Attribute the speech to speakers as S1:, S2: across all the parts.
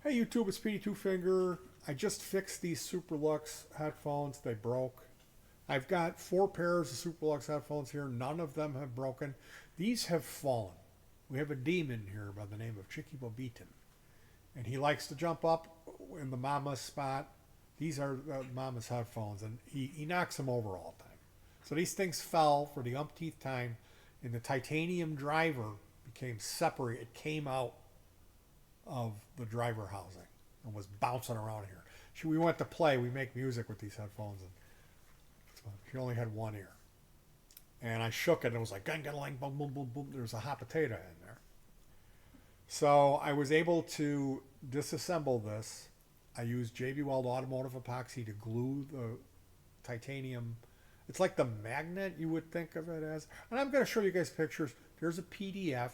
S1: Hey YouTube, it's Petey Two Finger. I just fixed these superlux headphones. They broke. I've got 4 pairs of superlux headphones here. None of them have broken. These have fallen. We have a demon here by the name of Chicky Bobitin. And he likes to jump up in the mama's spot. These are mama's headphones, and he knocks them over all the time. So these things fell for the umpteenth time, and the titanium driver became separated. It came out of the driver housing and was bouncing around here. We went to play. We make music with these headphones, and she only had one ear. And I shook it, and it was like, gang, gang, boom, boom, boom, boom. There's a hot potato in there. So I was able to disassemble this. I used JB Weld automotive epoxy to glue the titanium. It's like the magnet you would think of it as. And I'm going to show you guys pictures. There's a PDF.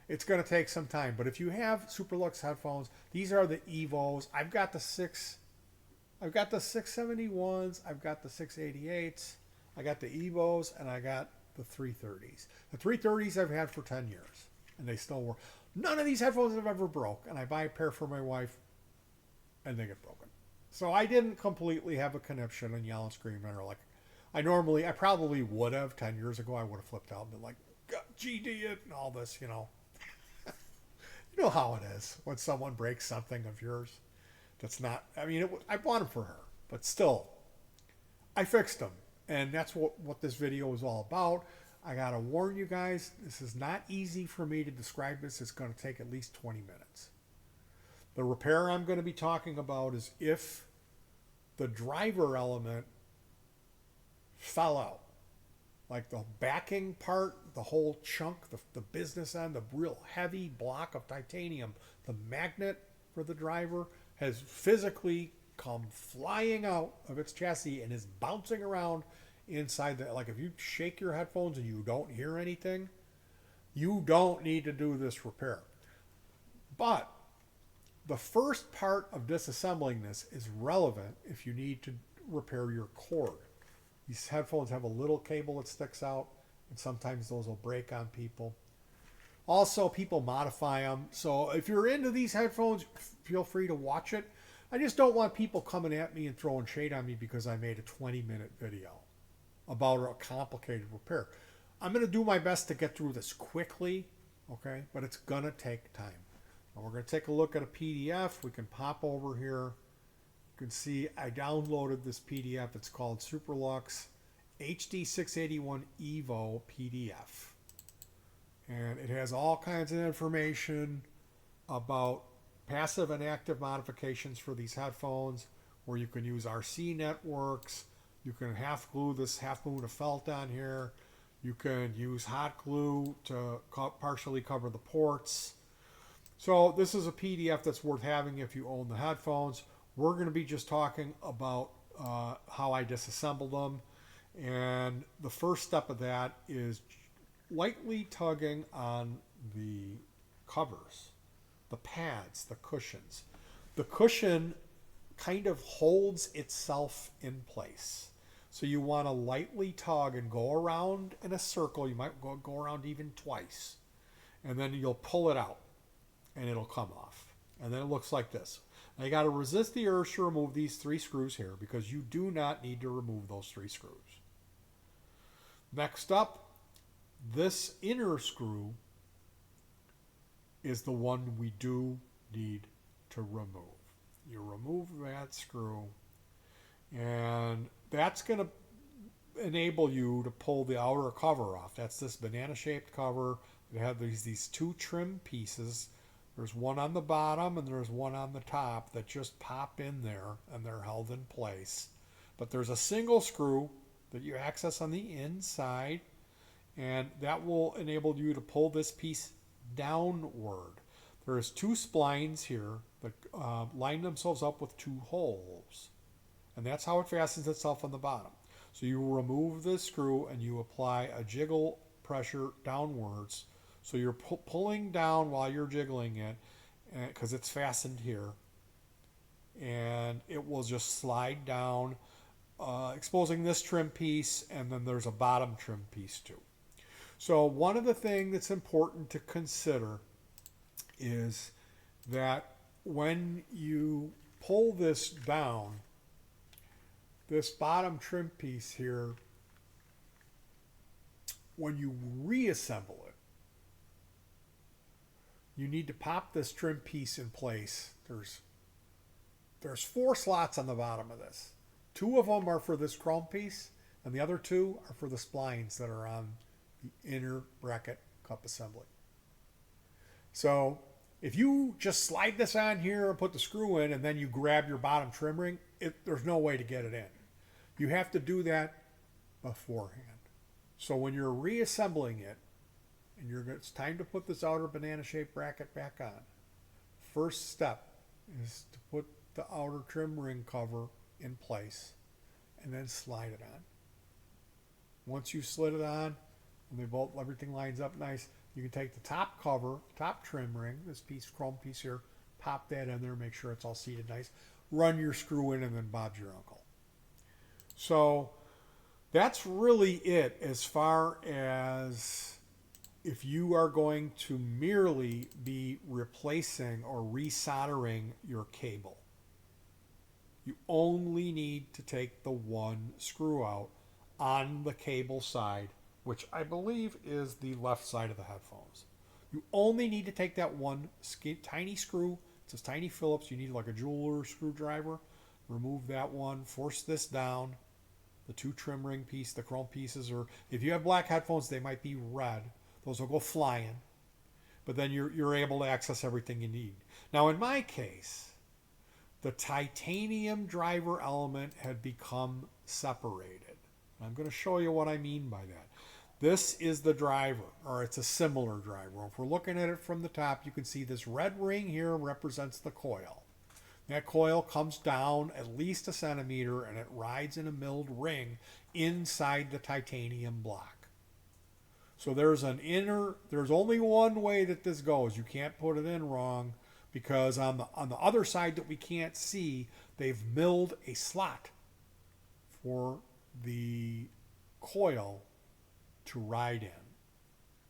S1: It's going to take some time, but if you have superlux headphones, these are the Evos. I've got the 671s, I've got the 688s, I got the Evos, and I got the 330s. The 330s I've had for 10 years, and they still work. None of these headphones have ever broke, and I buy a pair for my wife, and they get broken. So I didn't completely have a conniption and yell and scream at her like I probably would have 10 years ago. I would have flipped out and been like, GD it, and all this, you know. You know how it is when someone breaks something of yours that's not, I bought them for her, but still, I fixed them. And that's what this video is all about. I got to warn you guys, this is not easy for me to describe this. It's going to take at least 20 minutes. The repair I'm going to be talking about is if the driver element fell out. Like the backing part, the whole chunk, the business end, the real heavy block of titanium, the magnet for the driver has physically come flying out of its chassis and is bouncing around inside the, like if you shake your headphones and you don't hear anything, you don't need to do this repair. But the first part of disassembling this is relevant if you need to repair your cord. These headphones have a little cable that sticks out, and sometimes those will break on people. Also, people modify them. So if you're into these headphones, feel free to watch it. I just don't want people coming at me and throwing shade on me because I made a 20-minute video about a complicated repair. I'm going to do my best to get through this quickly, okay? But it's going to take time. And we're going to take a look at a PDF. We can pop over here. You can see I downloaded this PDF. It's called Superlux HD 681 Evo PDF. And it has all kinds of information about passive and active modifications for these headphones, where you can use RC networks. You can half glue this half moon of felt on here. You can use hot glue to partially cover the ports. So this is a PDF that's worth having if you own the headphones. We're going to be just talking about how I disassembled them. And the first step of that is lightly tugging on the covers, the pads, the cushions. The cushion kind of holds itself in place. So you want to lightly tug and go around in a circle. You might go around even twice. And then you'll pull it out and it'll come off. And then it looks like this. Now you got to resist the urge to remove these 3 screws here because you do not need to remove those 3 screws. Next up, this inner screw is the one we do need to remove. You remove that screw, and that's going to enable you to pull the outer cover off. That's this banana-shaped cover. It has these 2 trim pieces. There's one on the bottom and there's one on the top that just pop in there and they're held in place. But there's a single screw that you access on the inside, and that will enable you to pull this piece downward. There's 2 splines here that line themselves up with 2 holes, and that's how it fastens itself on the bottom. So you remove this screw and you apply a jiggle pressure downwards. So you're pulling down while you're jiggling it because it's fastened here, and it will just slide down, exposing this trim piece, and then there's a bottom trim piece too. So one of the things that's important to consider is that when you pull this down, this bottom trim piece here, when you reassemble it, you need to pop this trim piece in place. There's 4 slots on the bottom of this. 2 of them are for this chrome piece, and the other 2 are for the splines that are on the inner bracket cup assembly. So if you just slide this on here and put the screw in, and then you grab your bottom trim ring, there's no way to get it in. You have to do that beforehand. So when you're reassembling it, and it's time to put this outer banana-shaped bracket back on, first step is to put the outer trim ring cover in place and then slide it on. Once you slid it on and everything lines up nice, you can take the top cover, top trim ring, this chrome piece here, pop that in there, make sure it's all seated nice, run your screw in, and then Bob's your uncle. So that's really it as far as if you are going to merely be replacing or resoldering your cable. You only need to take the one screw out on the cable side, which I believe is the left side of the headphones. You only need to take that one tiny screw. It's a tiny Phillips. You need like a jeweler screwdriver. Remove that one. Force this down. The 2 trim ring piece, the chrome pieces, or if you have black headphones, they might be red. Those will go flying. But then you're able to access everything you need. Now in my case, the titanium driver element had become separated. I'm going to show you what I mean by that. This is the driver, or it's a similar driver. If we're looking at it from the top, you can see this red ring here represents the coil. That coil comes down at least 1 centimeter and it rides in a milled ring inside the titanium block. So there's only one way that this goes. You can't put it in wrong, because on the other side that we can't see, they've milled a slot for the coil to ride in.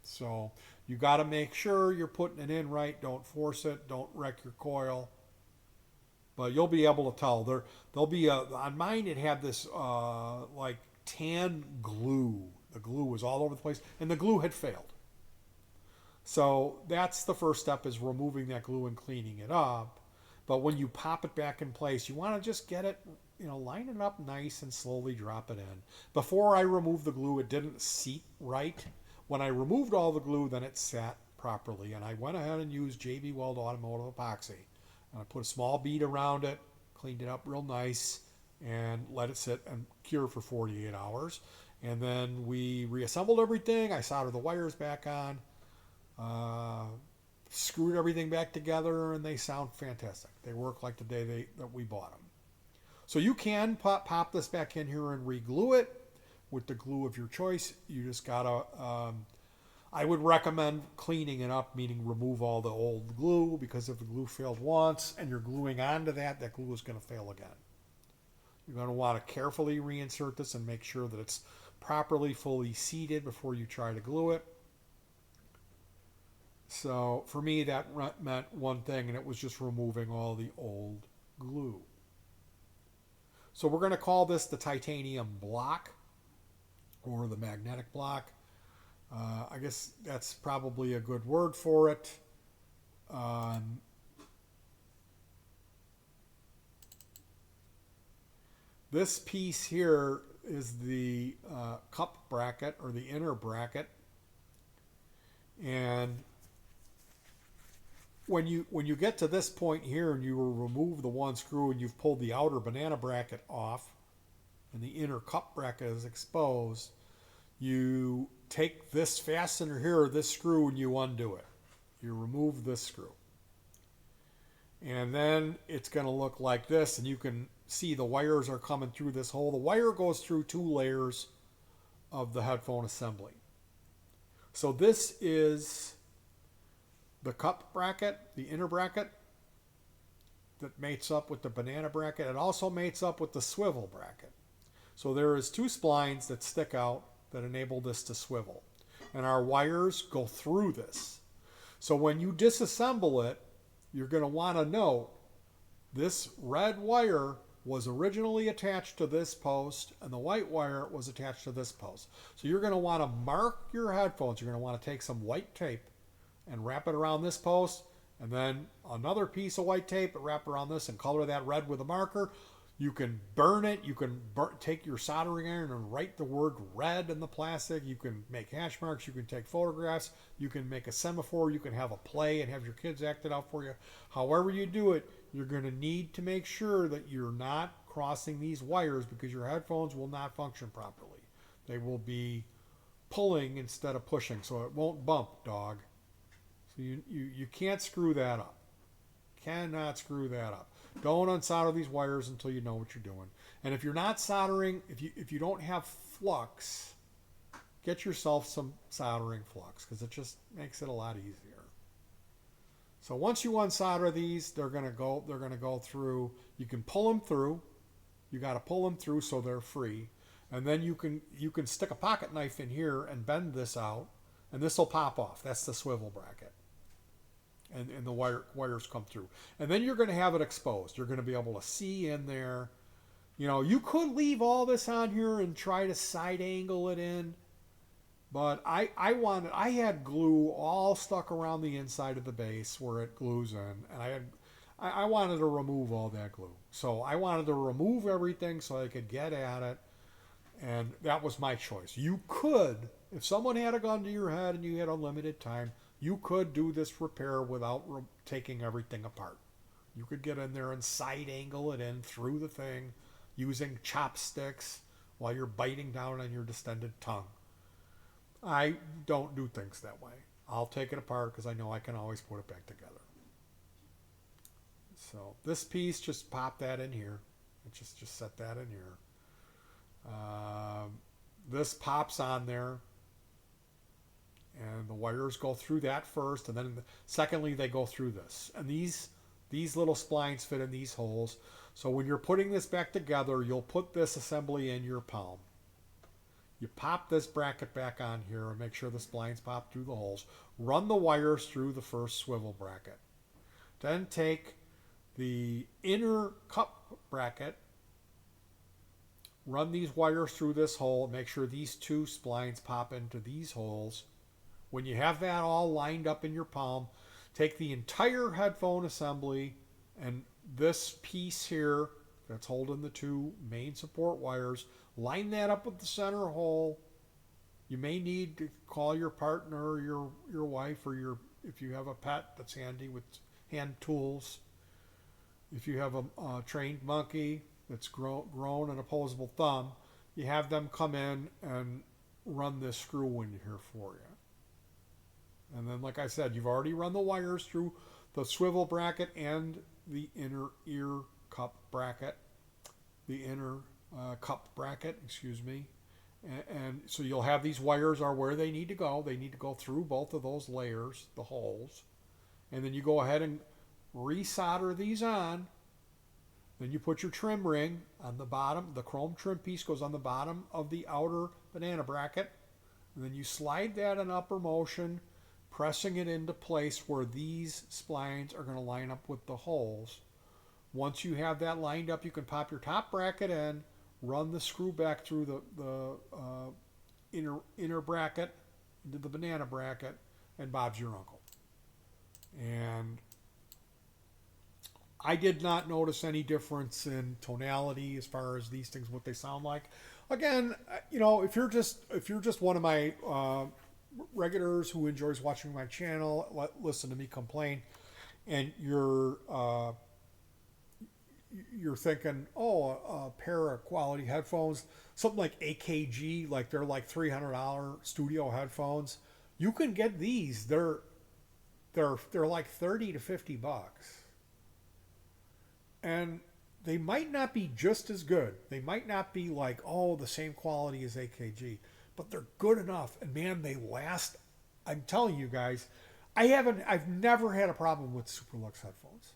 S1: So you got to make sure you're putting it in right. Don't force it. Don't wreck your coil. But you'll be able to tell. There'll be on mine it had this like tan glue. The glue was all over the place, and the glue had failed. So that's the first step, is removing that glue and cleaning it up. But when you pop it back in place, you want to just get it, line it up nice and slowly drop it in. Before I removed the glue, it didn't seat right. When I removed all the glue, then it sat properly, and I went ahead and used JB Weld Automotive Epoxy. And I put a small bead around it, cleaned it up real nice, and let it sit and cure for 48 hours. And then we reassembled everything. I soldered the wires back on, screwed everything back together, and they sound fantastic. They work like the day that we bought them. So you can pop this back in here and re-glue it with the glue of your choice. You just gotta, I would recommend cleaning it up, meaning remove all the old glue, because if the glue failed once and you're gluing onto that glue is going to fail again. You're going to want to carefully reinsert this and make sure that it's properly fully seated before you try to glue it. So for me, that meant one thing, and it was just removing all the old glue. So we're going to call this the titanium block, or the magnetic block. I guess that's probably a good word for it. This piece here is the cup bracket, or the inner bracket. And when you get to this point here and you remove the one screw and you've pulled the outer banana bracket off and the inner cup bracket is exposed, you take this fastener here, this screw, and you undo it. You remove this screw. And then it's going to look like this, and you can see the wires are coming through this hole. The wire goes through 2 layers of the headphone assembly. So this is the cup bracket, the inner bracket, that mates up with the banana bracket. It also mates up with the swivel bracket. So there is 2 splines that stick out that enable this to swivel. And our wires go through this. So when you disassemble it, you're going to want to know this red wire was originally attached to this post and the white wire was attached to this post. So you're going to want to mark your headphones. You're going to want to take some white tape and wrap it around this post, and then another piece of white tape and wrap around this and color that red with a marker. You can burn it. You can take your soldering iron and write the word red in the plastic. You can make hash marks. You can take photographs. You can make a semaphore. You can have a play and have your kids act it out for you. However you do it, you're going to need to make sure that you're not crossing these wires, because your headphones will not function properly. They will be pulling instead of pushing, so it won't bump, dog. So you can't screw that up. Cannot screw that up. Don't unsolder these wires until you know what you're doing. And if you're not soldering, if you don't have flux, get yourself some soldering flux, because it just makes it a lot easier. So once you unsolder these, they're gonna go through. You can pull them through. You got to pull them through so they're free, and then you can stick a pocket knife in here and bend this out, and this will pop off. That's the swivel bracket. And the wires come through. And then you're going to have it exposed. You're going to be able to see in there. You know, you could leave all this on here and try to side angle it in. But I had glue all stuck around the inside of the base where it glues in. And I wanted to remove all that glue. So I wanted to remove everything so I could get at it. And that was my choice. You could, if someone had a gun to your head and you had unlimited time, you could do this repair without taking everything apart. You could get in there and side angle it in through the thing using chopsticks while you're biting down on your distended tongue. I don't do things that way. I'll take it apart because I know I can always put it back together. So this piece, just pop that in here. Just set that in here. This pops on there. And the wires go through that first, and then secondly they go through this. And these little splines fit in these holes. So when you're putting this back together, you'll put this assembly in your palm. You pop this bracket back on here and make sure the splines pop through the holes. Run the wires through the first swivel bracket. Then take the inner cup bracket, run these wires through this hole, make sure these two splines pop into these holes. When you have that all lined up in your palm, take the entire headphone assembly and this piece here that's holding the two main support wires, line that up with the center hole. You may need to call your partner, your wife, or if you have a pet that's handy with hand tools. If you have a trained monkey that's grown an opposable thumb, you have them come in and run this screw in here for you. And then, like I said, you've already run the wires through the swivel bracket and the inner ear cup bracket, the inner cup bracket, excuse me. And so you'll have these wires are where they need to go. They need to go through both of those layers, the holes. And then you go ahead and resolder these on. Then you put your trim ring on the bottom. The chrome trim piece goes on the bottom of the outer banana bracket. And then you slide that in upper motion, pressing it into place where these splines are going to line up with the holes. Once you have that lined up, you can pop your top bracket in, run the screw back through the inner bracket into the banana bracket, and Bob's your uncle. And I did not notice any difference in tonality as far as these things, what they sound like. Again, you know, if you're just one of my regulars who enjoys watching my channel, listen to me complain, and you're thinking, oh, a pair of quality headphones, something like AKG, like they're like $300 studio headphones. You can get these. They're like 30 to 50 bucks. And they might not be just as good. They might not be like, oh, the same quality as AKG, but they're good enough. And man, they last. I'm telling you guys, I've never had a problem with superlux headphones.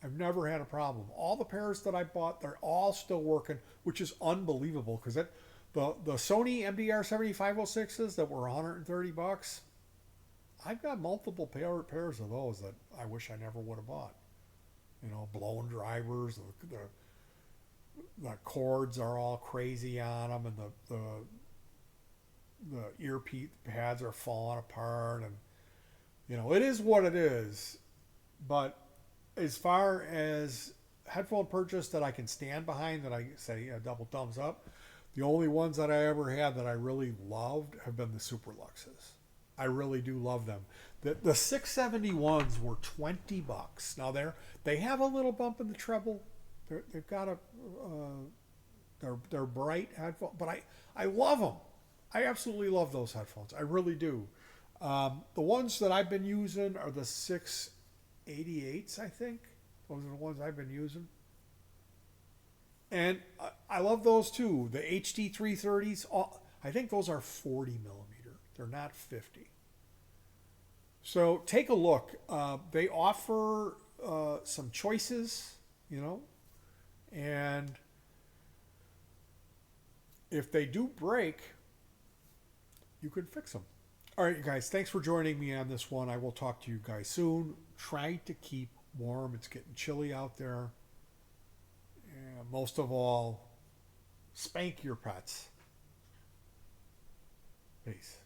S1: I've never had a problem. All the pairs that I bought, they're all still working, which is unbelievable, because the Sony MDR 7506s that were 130 bucks, I've got multiple pairs of those that I wish I never would have bought. You know, blown drivers, the cords are all crazy on them, and the earpiece pads are falling apart, and you know, it is what it is. But as far as headphone purchase that I can stand behind, that I say a double thumbs up, the only ones that I ever had that I really loved have been the superluxes. I really do love them. The 671s were $20. Now they have a little bump in the treble. They've got a they're bright headphones, but I love them. I absolutely love those headphones. I really do. The ones that I've been using are the 688s, I think. Those are the ones I've been using. And I love those too. The HD 330s, I think those are 40 millimeter. They're not 50. So take a look. They offer some choices, you know, and if they do break, you can fix them. All right, you guys, thanks for joining me on this one. I will talk to you guys soon. Try to keep warm. It's getting chilly out there. And most of all, spank your pets. Peace.